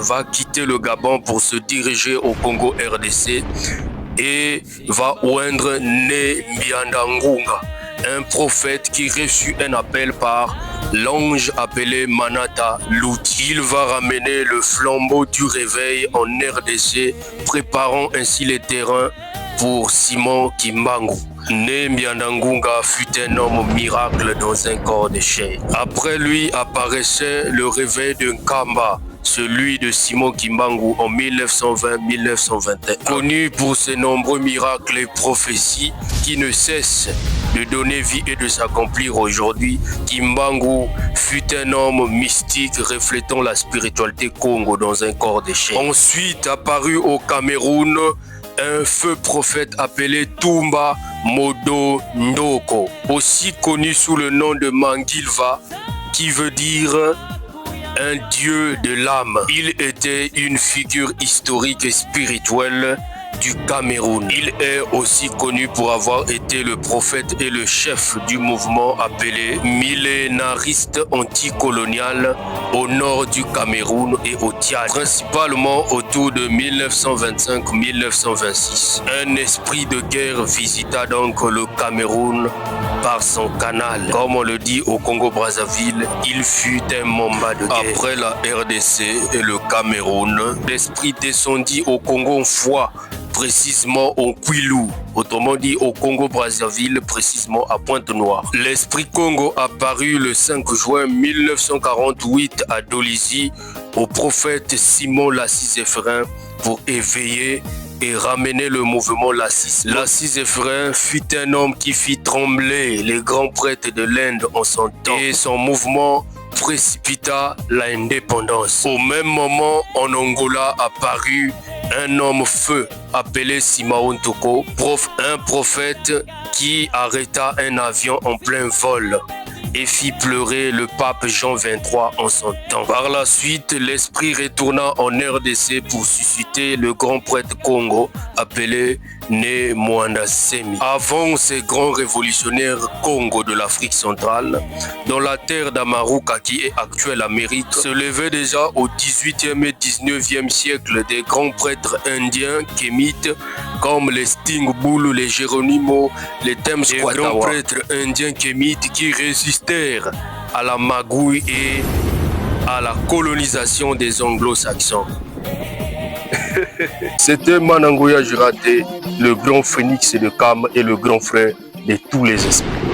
va quitter le Gabon pour se diriger au Congo RDC et va oindre Né Mbianda-Ngunga, un prophète qui reçut un appel par l'ange appelé Manata Luti. Il va ramener le flambeau du réveil en RDC, préparant ainsi les terrains pour Simon Kimbangu. Né Mbianda-Ngunga fut un homme miracle dans un corps de chair. Après lui apparaissait le réveil de Nkamba, celui de Simon Kimbangu en 1920-1921. Connu pour ses nombreux miracles et prophéties qui ne cessent de donner vie et de s'accomplir aujourd'hui, Kimbangu fut un homme mystique reflétant la spiritualité Congo dans un corps de chair. Ensuite apparu au Cameroun un feu prophète appelé Tumba Modo Ndoko, aussi connu sous le nom de Mangilva, qui veut dire un dieu de l'âme. Il était une figure historique et spirituelle du Cameroun. Il est aussi connu pour avoir été le prophète et le chef du mouvement appelé millénariste anticolonial au nord du Cameroun et au Tchad, principalement autour de 1925-1926. Un esprit de guerre visita donc le Cameroun par son canal. Comme on le dit au Congo-Brazzaville, il fut un mamba de guerre. Après la RDC et le Cameroun, l'esprit descendit au Congo une fois, précisément au Kwilu, autrement dit au Congo-Brazzaville, précisément à Pointe-Noire. L'Esprit Congo apparut le 5 juin 1948 à Dolisie au prophète Simon Lassis-Zéphirin pour éveiller et ramener le mouvement Lassis. Lassis-Zéphirin fut un homme qui fit trembler les grands prêtres de l'Inde en son temps et son mouvement précipita l'indépendance. Au même moment, en Angola apparut un homme feu appelé Simao Ntoko, un prophète qui arrêta un avion en plein vol et fit pleurer le pape Jean XXIII en son temps. Par la suite, l'esprit retourna en RDC pour susciter le grand prêtre Congo appelé Né Mwanda Semi. Avant ces grands révolutionnaires Congo de l'Afrique centrale, dans la terre d'Amaruka qui est actuelle Amérique, se levaient déjà au 18e et 19e siècle des grands prêtres indiens kémites comme les Sting Bull, les Geronimo, les Thames Squatawa. Des grands prêtres indiens kémites qui résistèrent à la magouille et à la colonisation des anglo-saxons. C'était Manangoya Jiraté, le grand phénix de Kam et le grand frère de tous les esprits.